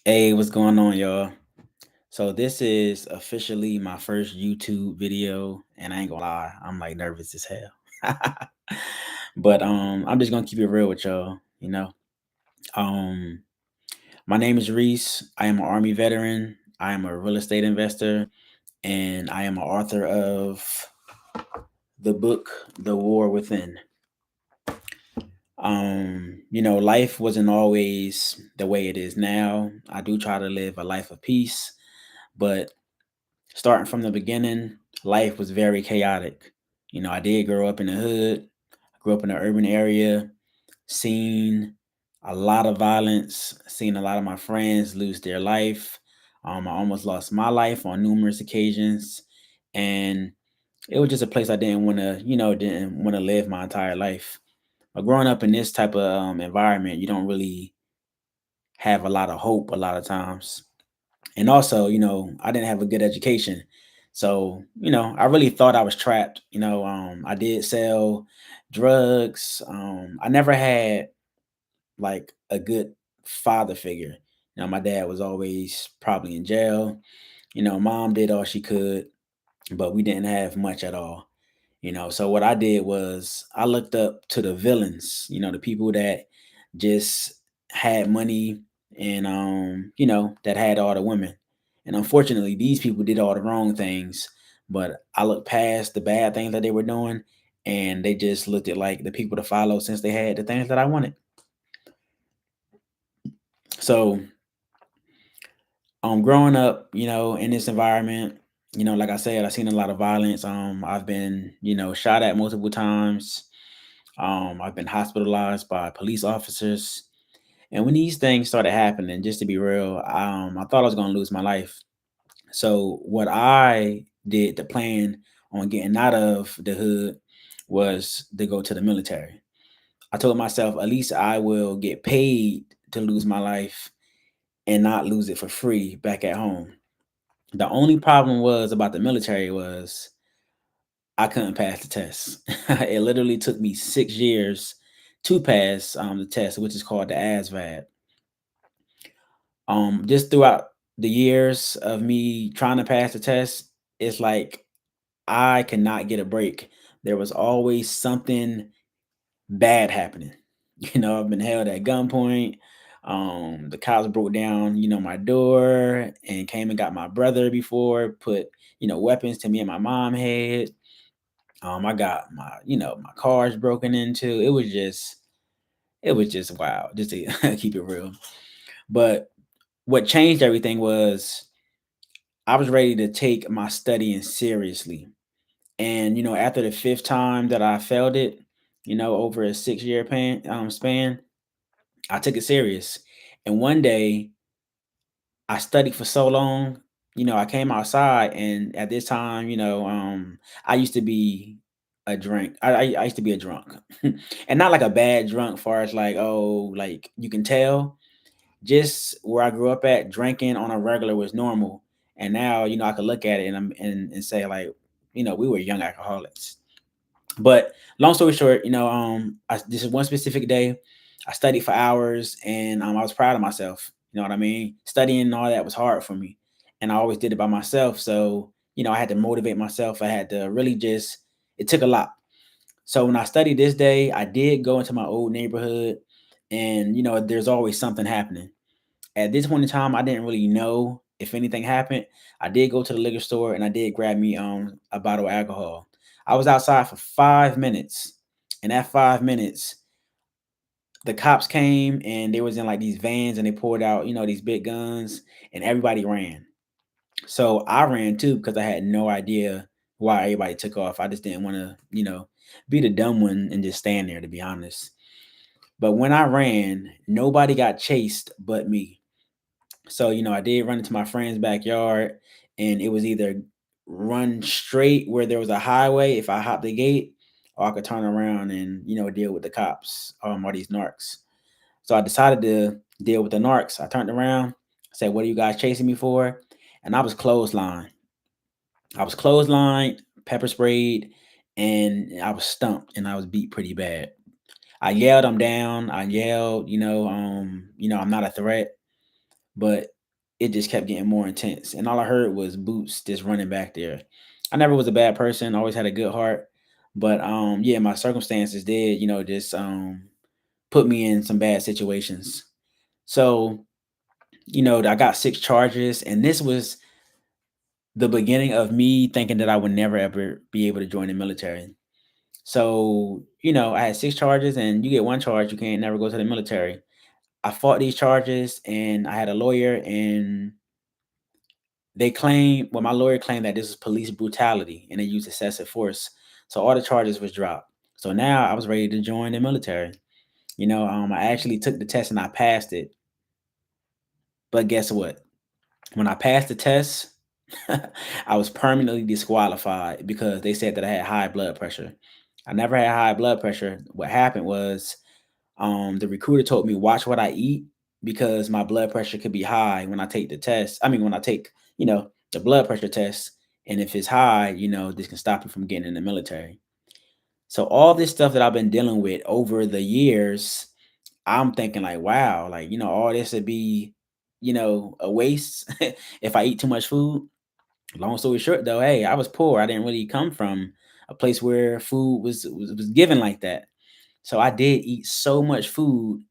Hey, what's going on, y'all? So this is officially my first YouTube video, and I ain't gonna lie, I'm like nervous as hell. But I'm just gonna keep it real with y'all. Um, my name is Reese. I am an Army veteran. I am a real estate investor, and I am an author of the book The War Within. Life wasn't always the way it is now. I do try to live a life of peace, but starting from the beginning, life was very chaotic. I did grow up in the hood. I grew up in an urban area, seen a lot of violence, seen a lot of my friends lose their life. I almost lost my life on numerous occasions, and it was just a place I didn't want to live my entire life. But growing up in this type of environment, you don't really have a lot of hope a lot of times. And also, I didn't have a good education. So, I really thought I was trapped. I did sell drugs. I never had like a good father figure. My dad was always probably in jail. Mom did all she could, but we didn't have much at all. So what I did was I looked up to the villains, the people that just had money and that had all the women. And unfortunately, these people did all the wrong things, but I looked past the bad things that they were doing, and they just looked at like the people to follow since they had the things that I wanted. So growing up, in this environment, like I said, I've seen a lot of violence. I've been, shot at multiple times. I've been hospitalized by police officers. And when these things started happening, just to be real, I thought I was going to lose my life. So, what I did to plan on getting out of the hood was to go to the military. I told myself, at least I will get paid to lose my life and not lose it for free back at home. The only problem was about the military was I couldn't pass the test. It literally took me 6 years to pass the test, which is called the ASVAB. Just throughout the years of me trying to pass the test, it's like I cannot get a break. There was always something bad happening. I've been held at gunpoint. The cops broke down, my door and came and got my brother before, put, weapons to me and my mom had. I got my cars broken into. It was just wow, just to keep it real. But what changed everything was I was ready to take my studying seriously. And after the fifth time that I failed it, over a 6 year span, I took it serious. And one day I studied for so long, I came outside, and at this time, I used to be a drink. I used to be a drunk, and not like a bad drunk, far as like, oh, like you can tell. Just where I grew up at, drinking on a regular was normal, and now I could look at it and say like, we were young alcoholics. But long story short, this is one specific day. I studied for hours, and I was proud of myself. You know what I mean? Studying and all that was hard for me, and I always did it by myself. So I had to motivate myself. I had to really just. It took a lot. So when I studied this day, I did go into my old neighborhood, and there's always something happening. At this point in time, I didn't really know if anything happened. I did go to the liquor store and I did grab me a bottle of alcohol. I was outside for 5 minutes, and at 5 minutes, the cops came and they was in like these vans and they poured out these big guns, and everybody ran. So I ran too because I had no idea why everybody took off. I just didn't want to be the dumb one and just stand there, to be honest. But when I ran, nobody got chased but me. So, I did run into my friend's backyard, and it was either run straight where there was a highway if I hopped the gate, or I could turn around and, deal with the cops, or these narcs. So I decided to deal with the narcs. I turned around, said, "What are you guys chasing me for?" And I was clotheslined. I was clotheslined, pepper sprayed, and I was stumped and I was beat pretty bad. I yelled, "I'm down." I yelled, I'm not a threat. But it just kept getting more intense. And all I heard was boots just running back there. I never was a bad person, always had a good heart. But yeah, my circumstances did, just put me in some bad situations. So, I got 6 charges, and this was the beginning of me thinking that I would never ever be able to join the military. So, I had 6 charges, and you get 1 charge, you can't never go to the military. I fought these charges, and I had a lawyer, and my lawyer claimed that this was police brutality and they used excessive force. So all the charges was dropped. So now I was ready to join the military. I actually took the test and I passed it. But guess what? When I passed the test, I was permanently disqualified because they said that I had high blood pressure. I never had high blood pressure. What happened was the recruiter told me watch what I eat because my blood pressure could be high when I take the test. I mean, when I take, the blood pressure test, and if it's high, this can stop you from getting in the military. So all this stuff that I've been dealing with over the years, I'm thinking like, wow, like, all this would be, a waste if I eat too much food. Long story short, though, hey, I was poor. I didn't really come from a place where food was given like that. So I did eat so much food,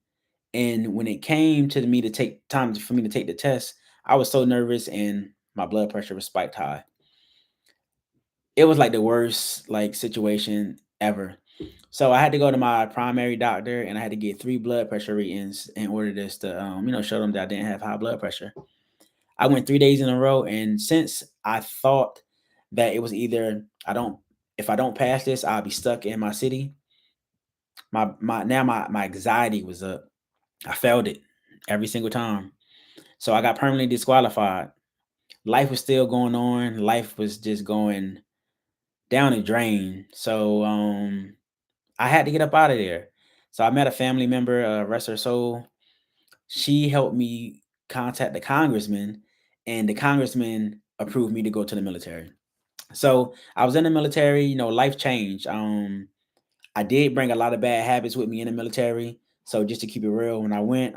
and when it came to me to take time for me to take the test, I was so nervous and my blood pressure was spiked high. It was like the worst like situation ever. So I had to go to my primary doctor and I had to get 3 blood pressure readings in order just to show them that I didn't have high blood pressure. I went 3 days in a row, and since I thought that it was either I don't if I don't pass this, I'll be stuck in my city. My anxiety was up. I failed it every single time. So I got permanently disqualified. Life was still going on. Life was just going down the drain. So I had to get up out of there. So I met a family member, rest her soul. She helped me contact the congressman, and the congressman approved me to go to the military. So I was in the military, life changed. I did bring a lot of bad habits with me in the military. So just to keep it real, when I went,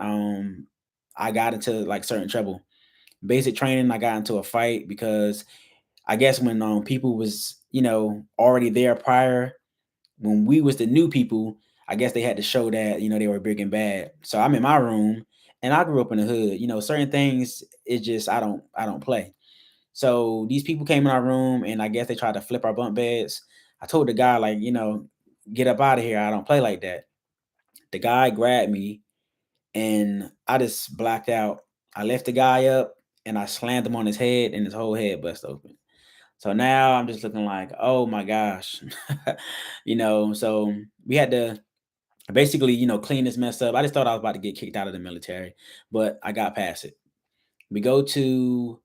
I got into like certain trouble. Basic training, I got into a fight because I guess when people was already there prior, when we was the new people, I guess they had to show that they were big and bad. So I'm in my room, and I grew up in the hood. Certain things, it's just I don't play. So these people came in our room, and I guess they tried to flip our bunk beds. I told the guy like get up out of here. I don't play like that. The guy grabbed me, and I just blacked out. I left the guy up, and I slammed him on his head, and his whole head bust open. So now I'm just looking like, oh my gosh. So we had to basically, clean this mess up. I just thought I was about to get kicked out of the military, but I got past it. We go to,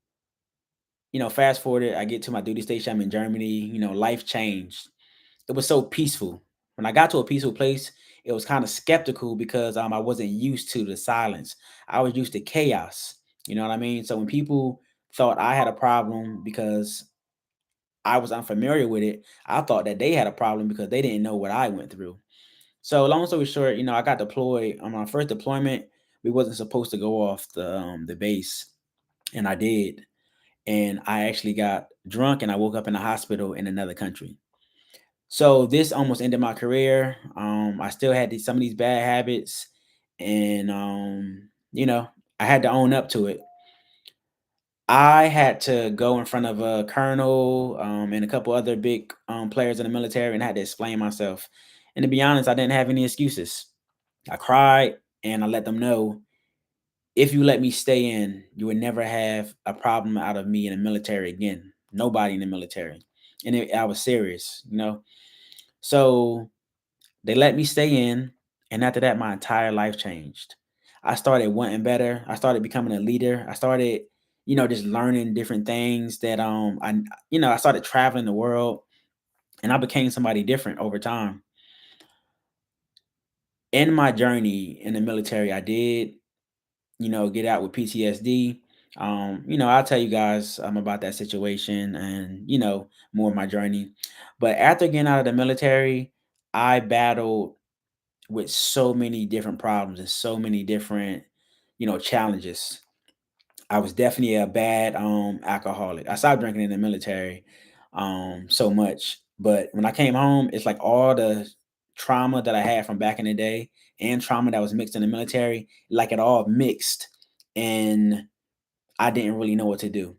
fast forward, I get to my duty station. I'm in Germany. Life changed. It was so peaceful. When I got to a peaceful place, it was kind of skeptical because I wasn't used to the silence. I was used to chaos. You know what I mean? So when people thought I had a problem because I was unfamiliar with it, I thought that they had a problem because they didn't know what I went through. So long story short, I got deployed on my first deployment. We wasn't supposed to go off the base, and I did. And I actually got drunk, and I woke up in a hospital in another country. So this almost ended my career. I still had some of these bad habits, and I had to own up to it. I had to go in front of a colonel and a couple other big players in the military, and I had to explain myself. And to be honest, I didn't have any excuses. I cried, and I let them know, if you let me stay in, you would never have a problem out of me in the military again. Nobody in the military. And I was serious. So they let me stay in, and after that, my entire life changed. I started wanting better. I started becoming a leader. I started, just learning different things that I started traveling the world, and I became somebody different over time. In my journey in the military, I did, get out with PTSD. I'll tell you guys about that situation and, more of my journey. But after getting out of the military, I battled with so many different problems and so many different, challenges. I was definitely a bad alcoholic. I stopped drinking in the military so much, but when I came home, it's like all the trauma that I had from back in the day and trauma that was mixed in the military, like it all mixed, and I didn't really know what to do.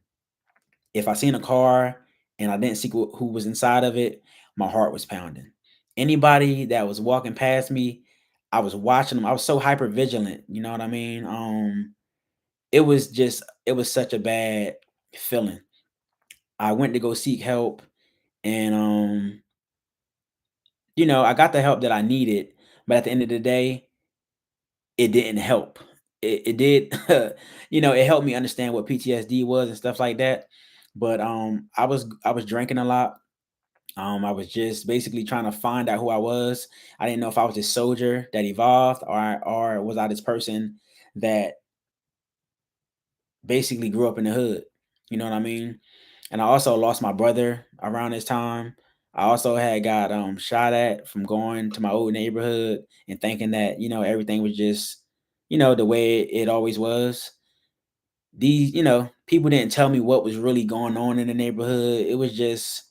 If I seen a car and I didn't see who was inside of it, my heart was pounding. Anybody that was walking past me, I was watching them. I was so hyper vigilant. You know what I mean? It was such a bad feeling. I went to go seek help, and I got the help that I needed, but at the end of the day, it didn't help. It did, it helped me understand what PTSD was and stuff like that. But I was drinking a lot. I was just basically trying to find out who I was. I didn't know if I was this soldier that evolved, or was I this person that basically grew up in the hood. You know what I mean? And I also lost my brother around this time. I also had got shot at from going to my old neighborhood and thinking that, everything was just, the way it always was. These, people didn't tell me what was really going on in the neighborhood. It was just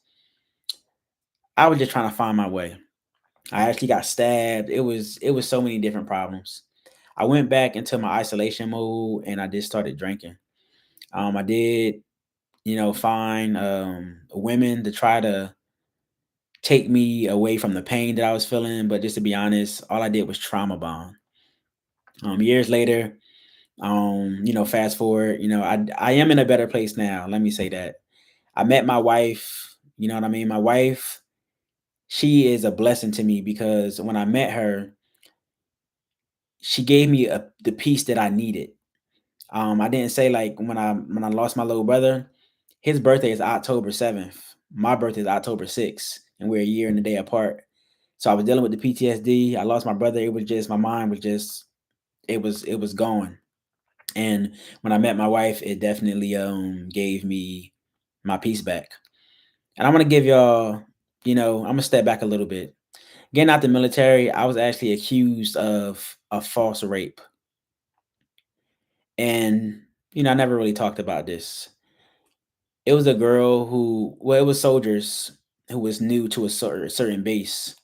I was just trying to find my way. I actually got stabbed. It was so many different problems. I went back into my isolation mode and I just started drinking. I did, find women to try to take me away from the pain that I was feeling. But just to be honest, all I did was trauma bond. Years later, fast forward, I am in a better place now. Let me say that. I met my wife. You know what I mean? My wife, she is a blessing to me because when I met her, she gave me the peace that I needed. I didn't say like when I lost my little brother, his birthday is October 7th. My birthday is October 6th, and we're a year and a day apart. So I was dealing with the PTSD. I lost my brother. It was just my mind was just it was gone. And when I met my wife, it definitely gave me my peace back. And I'm gonna give y'all, I'm gonna step back a little bit. Getting out the military, I was actually accused of a false rape. And I never really talked about this. It was a girl it was soldiers who was new to a certain base.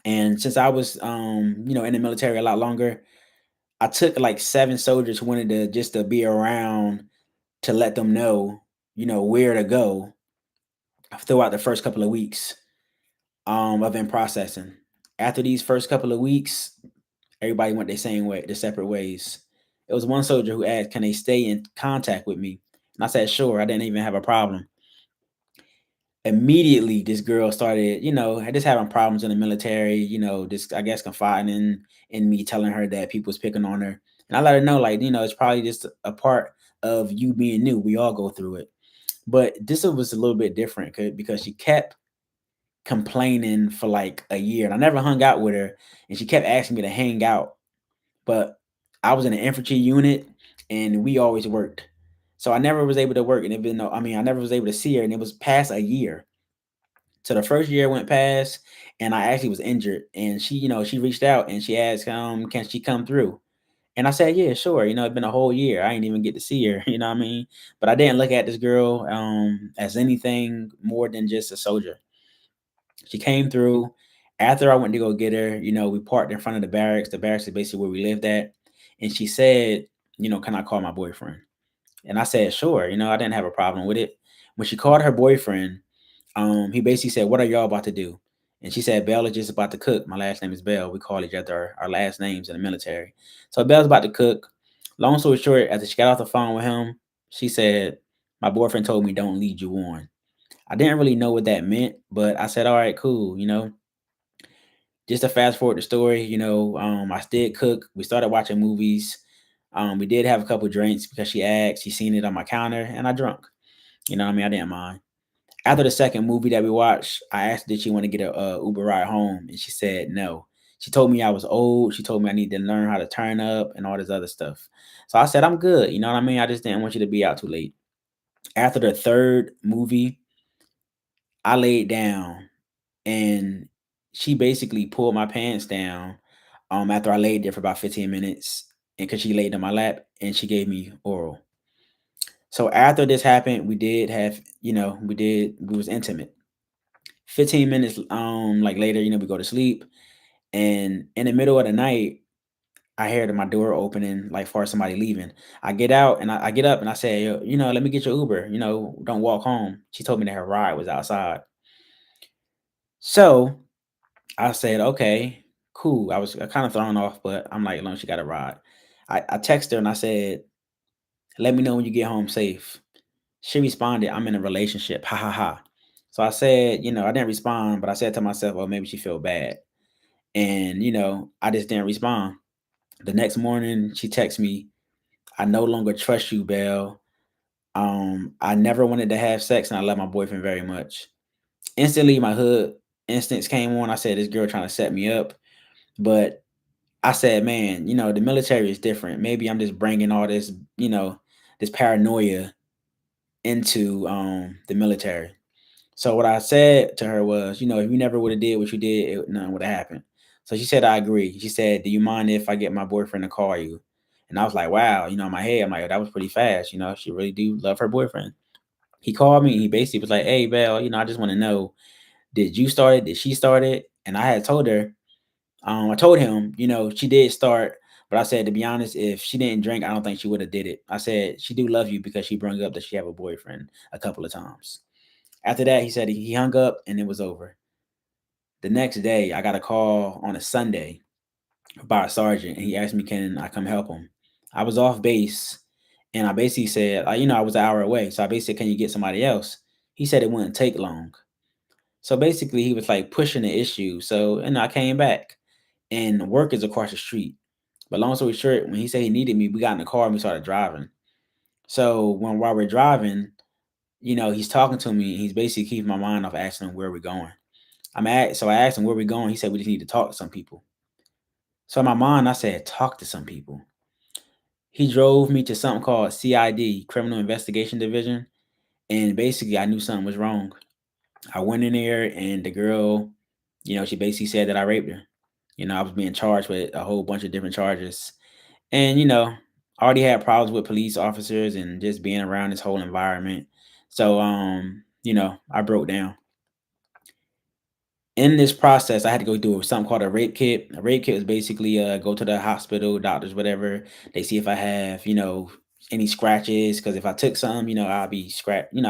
And since I was, in the military a lot longer, I took like 7 soldiers who wanted to just to be around to let them know, where to go throughout the first couple of weeks of in processing. After these first couple of weeks, everybody went their same way, their separate ways. It was one soldier who asked, "Can they stay in contact with me?" And I said, "Sure." I didn't even have a problem. Immediately, this girl started, just having problems in the military. Just I guess confiding in me, telling her that people was picking on her, and I let her know, like, it's probably just a part of you being new. We all go through it, but this was a little bit different because she kept complaining for like a year, and I never hung out with her, and she kept asking me to hang out. But I was in an infantry unit and we always worked. So I never was able to work, and it been no, I mean, I never was able to see her, and it was past a year. So the first year went past and I actually was injured, and she reached out and she asked, can she come through? And I said, yeah, sure. It's been a whole year. I didn't even get to see her, you know what I mean? But I didn't look at this girl as anything more than just a soldier. She came through. After I went to go get her, we parked in front of the barracks. The barracks is basically where we lived at. And she said, can I call my boyfriend? And I said, sure. I didn't have a problem with it. When she called her boyfriend, he basically said, what are y'all about to do? And she said, Bell is just about to cook. My last name is Bell. We call each other our last names in the military. So Bell's about to cook. Long story short, after she got off the phone with him, she said, my boyfriend told me don't lead you on. I didn't really know what that meant, but I said, all right, cool. Just to fast forward the story, I did cook. We started watching movies. We did have a couple drinks because she asked. She seen it on my counter, and I drunk. You know what I mean? I didn't mind. After the second movie that we watched, I asked did she want to get a Uber ride home, and she said no. She told me I was old. She told me I need to learn how to turn up and all this other stuff. So I said I'm good. You know what I mean? I just didn't want you to be out too late. After the third movie, I laid down and she basically pulled my pants down after I laid there for about 15 minutes, and because she laid in my lap and she gave me oral. So after this happened, we was intimate. 15 minutes like later, we go to sleep, and in the middle of the night, I hear that my door opening, like for somebody leaving. I get out and I get up and I say, "Yo, let me get your Uber. Don't walk home." She told me that her ride was outside. So I said, "Okay, cool." I was kind of thrown off, but I'm like, "As long as she got a ride." I text her and I said, "Let me know when you get home safe." She responded, "I'm in a relationship. Ha ha ha." So I said, I didn't respond, but I said to myself, "Oh, maybe she feel bad." And I just didn't respond. The next morning, she texts me, "I no longer trust you, Belle. I never wanted to have sex, and I love my boyfriend very much." Instantly, my hood instincts came on. I said, "This girl trying to set me up." But I said, "Man, the military is different. Maybe I'm just bringing all this paranoia into the military." So what I said to her was, "If you never would have did what you did, nothing would have happened." So she said, "I agree." She said, "Do you mind if I get my boyfriend to call you?" And I was like, "Wow," in my head, I'm like, "That was pretty fast." She really do love her boyfriend. He called me. He basically was like, "Hey, Belle, I just want to know, did you start it? Did she start it?" And I had told her, I told him, she did start, but I said, to be honest, if she didn't drink, I don't think she would have did it. I said, she do love you because she brought up that she have a boyfriend a couple of times. After that, he said he hung up and it was over. The next day, I got a call on a Sunday by a sergeant, and he asked me, "Can I come help him?" I was off base, and I basically said, I was an hour away, so I basically said, "Can you get somebody else?" He said it wouldn't take long. So basically, he was like pushing the issue. So, I came back, and work is across the street. But long story short, when he said he needed me, we got in the car and we started driving. So while we're driving, he's talking to me. He's basically keeping my mind off asking him where we're going. So I asked him where we're going. He said we just need to talk to some people. So in my mind, I said talk to some people. He drove me to something called CID, Criminal Investigation Division, and basically I knew something was wrong. I went in there and the girl, she basically said that I raped her. I was being charged with a whole bunch of different charges. And, I already had problems with police officers and just being around this whole environment. So, I broke down. In this process, I had to go through something called a rape kit. A rape kit was basically go to the hospital, doctors, whatever. They see if I have, any scratches. Because if I took some, I'll be scratch. She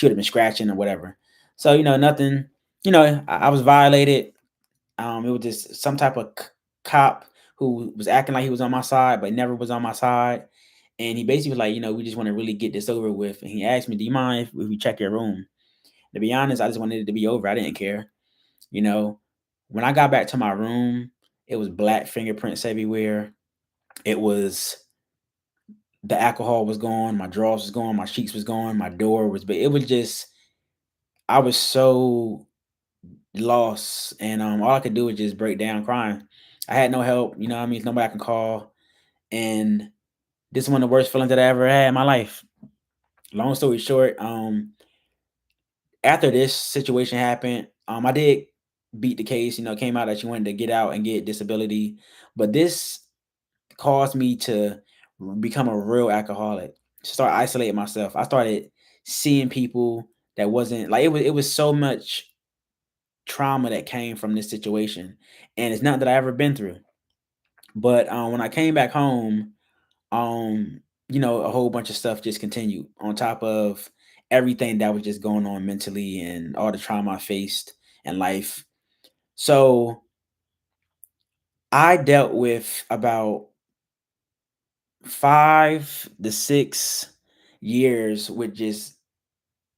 would have been scratching or whatever. So, nothing. I was violated. It was just some type of cop who was acting like he was on my side, but never was on my side. And he basically was like, we just want to really get this over with. And he asked me, "Do you mind if we check your room?" To be honest, I just wanted it to be over. I didn't care. You know, when I got back to my room, it was black fingerprints everywhere. It was the alcohol was gone, my drawers was gone, my sheets was gone, my door was, but it was just, I was so lost, and all I could do was just break down crying. I had no help, you know what I mean? Nobody I can call, and this is one of the worst feelings that I ever had in my life. Long story short, after this situation happened, I did beat the case. Came out that she wanted to get out and get disability, but this caused me to become a real alcoholic. Start isolating myself. I started seeing people that wasn't like it was. It was so much trauma that came from this situation, and it's not that I ever been through. But when I came back home, um, a whole bunch of stuff just continued on top of everything that was just going on mentally and all the trauma I faced in life. So I dealt with about 5 to 6 years with just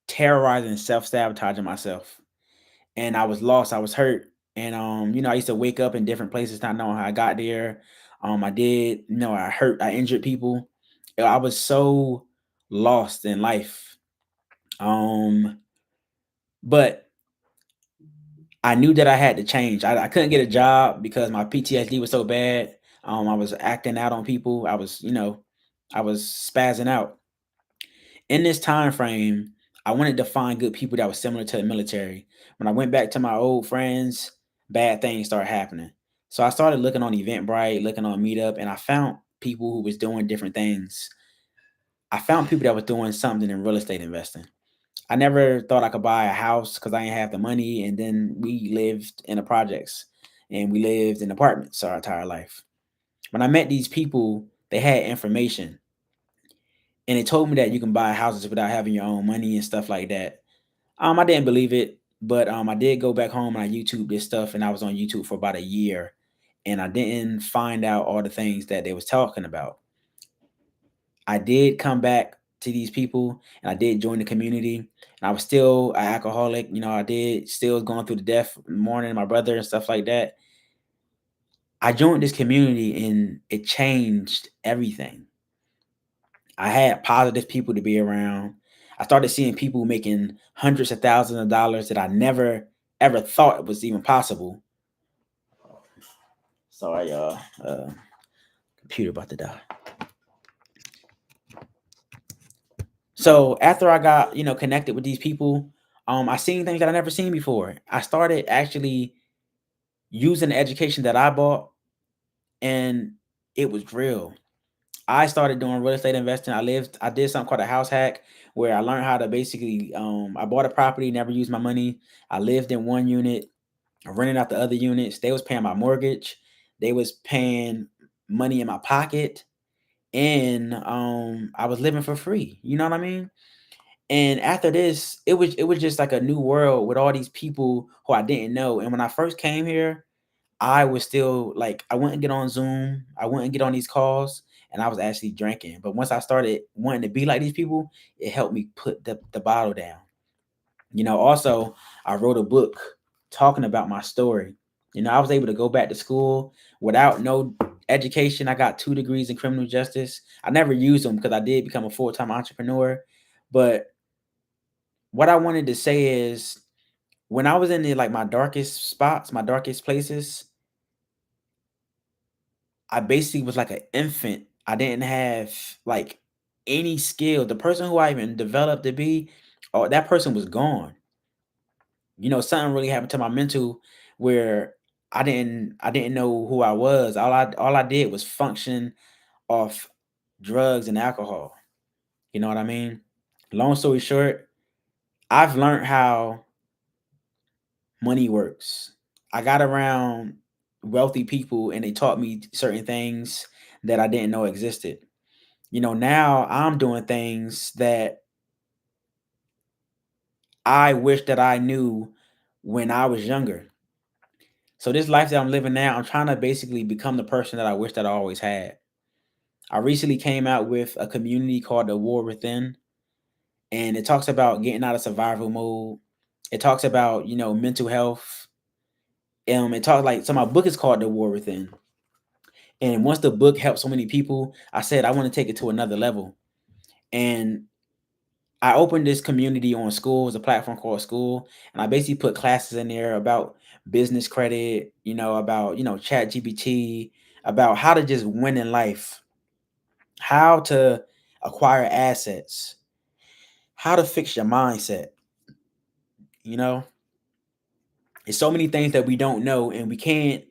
terrorizing, self-sabotaging myself. And I was lost, I was hurt. And I used to wake up in different places not knowing how I got there. I did, I injured people. I was so lost in life. Um, but I knew that I had to change. I couldn't get a job because my PTSD was so bad. I was acting out on people. I was spazzing out. In this time frame, I wanted to find good people that was similar to the military. When I went back to my old friends, bad things started happening. So I started looking on Eventbrite, looking on Meetup, and I found people who was doing different things. I found people that was doing something in real estate investing. I never thought I could buy a house because I didn't have the money. And then we lived in the projects and we lived in apartments our entire life. When I met these people, they had information and they told me that you can buy houses without having your own money and stuff like that. I didn't believe it, but I did go back home and I YouTube this stuff, and I was on YouTube for about a year, and I didn't find out all the things that they was talking about. I did come back to these people, and I did join the community. And I was still an alcoholic, I did still going through the death mourning my brother and stuff like that. I joined this community, and it changed everything. I had positive people to be around. I started seeing people making hundreds of thousands of dollars that I never ever thought was even possible. Sorry, y'all. Computer about to die. So after I got, connected with these people, I seen things that I never seen before. I started actually using the education that I bought, and it was real. I started doing real estate investing. I did something called a house hack where I learned how to basically, I bought a property, never used my money. I lived in one unit, I rented out the other units. They was paying my mortgage. They was paying money in my pocket, and I was living for free. You know what I mean? And after this, it was just like a new world with all these people who I didn't know. And when I first came here, I was still like, I wouldn't get on Zoom, I wouldn't get on these calls, and I was actually drinking. But once I started wanting to be like these people, it helped me put the bottle down. Also, I wrote a book talking about my story. I was able to go back to school without no education. I got 2 degrees in criminal justice. I never used them because I did become a full-time entrepreneur. But what I wanted to say is, when I was in the, like, my darkest spots, my darkest places, I basically was like an infant. I didn't have like any skill. The person who I even developed to be, oh, that person was gone. Something really happened to my mental where I didn't know who I was. All I did was function off drugs and alcohol. You know what I mean? Long story short, I've learned how money works. I got around wealthy people and they taught me certain things that I didn't know existed. Now I'm doing things that I wish that I knew when I was younger. So this life that I'm living now, I'm trying to basically become the person that I wish that I always had. I recently came out with a community called the War Within, and it talks about getting out of survival mode. It talks about, mental health. It talks like, so my book is called The War Within. And once the book helped so many people, I said I want to take it to another level. And I opened this community on School, a platform called School, and I basically put classes in there about business credit, about, chat GPT, about how to just win in life, how to acquire assets, how to fix your mindset. You know, there's so many things that we don't know, and we can't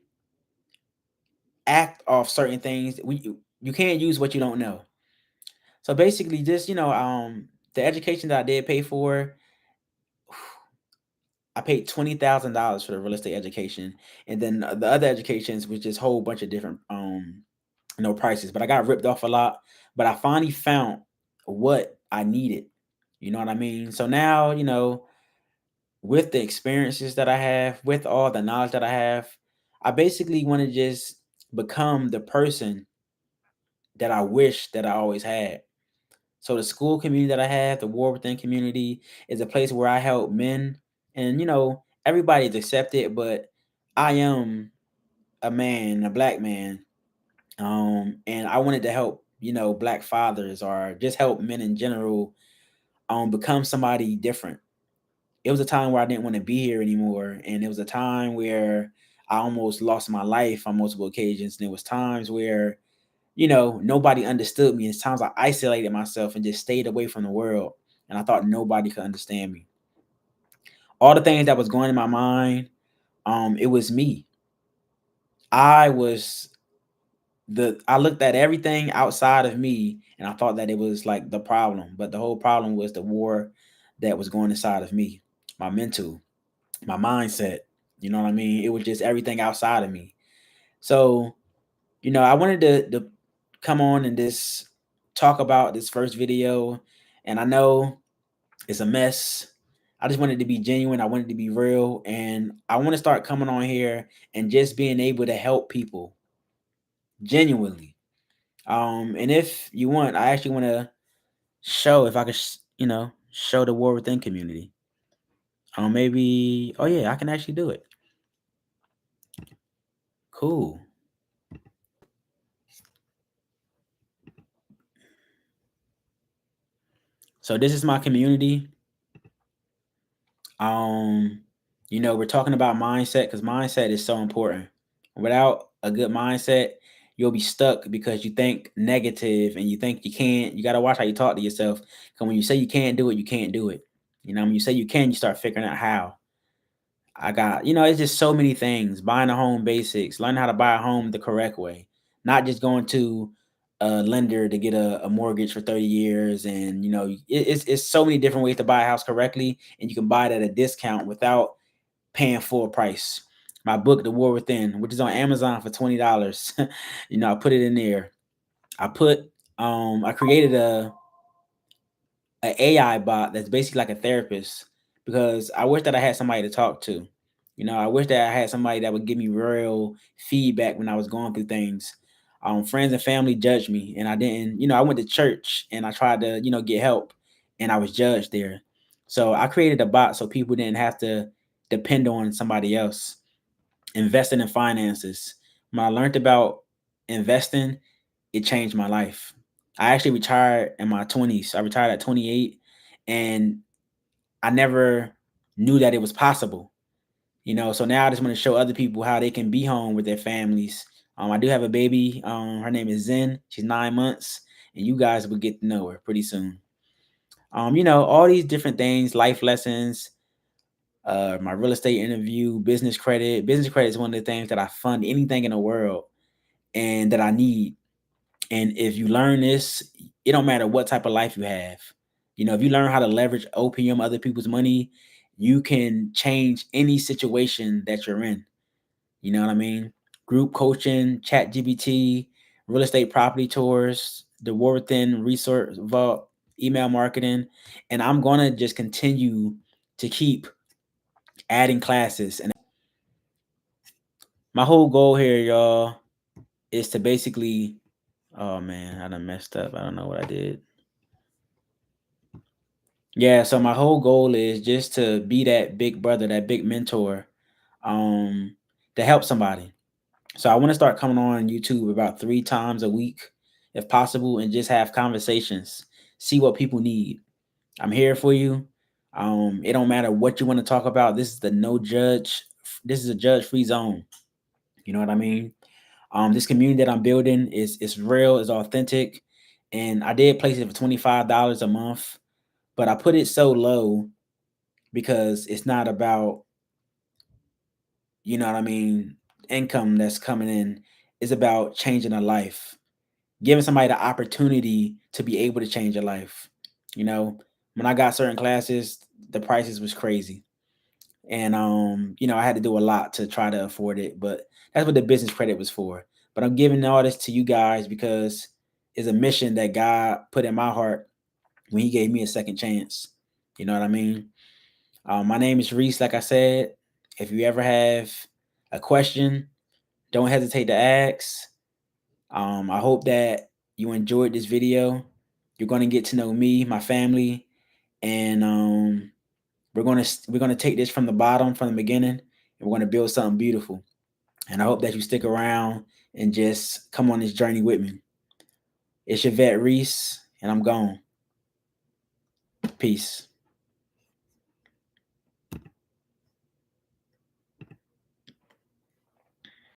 act off certain things. You can't use what you don't know. So basically, just, the education that I did pay for, I paid $20,000 for the real estate education, and then the other educations was just a whole bunch of different prices. But I got ripped off a lot. But I finally found what I needed. You know what I mean? So now, with the experiences that I have, with all the knowledge that I have, I basically want to just become the person that I wish that I always had. So the school community that I have, the War Within community, is a place where I help men, and everybody's accepted, but I am a man, a black man, and I wanted to help black fathers, or just help men in general, become somebody different. It was a time where I didn't want to be here anymore, and it was a time where I almost lost my life on multiple occasions, and there was times where nobody understood me. It's times I isolated myself and just stayed away from the world. And I thought nobody could understand me. All the things that was going in my mind, it was me. I was I looked at everything outside of me and I thought that it was like the problem, but the whole problem was the war that was going inside of me, my mental, my mindset. You know what I mean? It was just everything outside of me. So, I wanted to come on and just talk about this first video. And I know it's a mess. I just wanted to be genuine. I wanted to be real. And I want to start coming on here and just being able to help people genuinely. And if you want, I actually want to show if I could, show the War Within community. Maybe, oh yeah, I can actually do it. Cool. So this is my community. Um, we're talking about mindset because mindset is so important. Without a good mindset, you'll be stuck because you think negative and you think you can't. You got to watch how you talk to yourself. Because when you say you can't do it, you can't do it. When you say you can, you start figuring out how. It's just so many things. Buying a home basics, learning how to buy a home the correct way, not just going to a lender to get a mortgage for 30 years. And, it's so many different ways to buy a house correctly. And you can buy it at a discount without paying full price. My book, The War Within, which is on Amazon for $20. I put it in there. I created an AI bot that's basically like a therapist because I wish that I had somebody to talk to. I wish that I had somebody that would give me real feedback when I was going through things. Friends and family judged me, and I didn't. I went to church and I tried to, get help, and I was judged there. So I created a bot so people didn't have to depend on somebody else. Investing in finances. When I learned about investing, it changed my life. I actually retired in my 20s. I retired at 28 and I never knew that it was possible. So now I just want to show other people how they can be home with their families. I do have a baby. Her name is Zen. She's 9 months, and you guys will get to know her pretty soon. All these different things, life lessons, my real estate interview, business credit. Business credit is one of the things that I fund anything in the world and that I need. And if you learn this, it don't matter what type of life you have. If you learn how to leverage OPM, other people's money, you can change any situation that you're in. You know what I mean? Group coaching, chat GBT, real estate property tours, the War Within resource vault, email marketing. And I'm going to just continue to keep adding classes. And my whole goal here, y'all, is to basically, oh man, I done messed up. I don't know what I did. Yeah, so my whole goal is just to be that big brother, that big mentor, um, to help somebody. So I want to start coming on YouTube about 3 times a week, if possible, and just have conversations, see what people need. I'm here for you. It don't matter what you want to talk about. This is the no judge. This is a judge-free zone. You know what I mean? This community that I'm building is real, is authentic, and I did place it for $25 a month, but I put it so low because it's not about, what I mean, income that's coming in. It's about changing a life, giving somebody the opportunity to be able to change a life. When I got certain classes, the prices was crazy. And I had to do a lot to try to afford it, but that's what the business credit was for. But I'm giving all this to you guys because it's a mission that God put in my heart when he gave me a second chance. You know what I mean? My name is Reese, like I said. If you ever have a question, don't hesitate to ask. I hope that you enjoyed this video. You're going to get to know me, my family, and we're gonna take this from the bottom, from the beginning, and we're gonna build something beautiful. And I hope that you stick around and just come on this journey with me. It's your vet Reese, and I'm gone. Peace.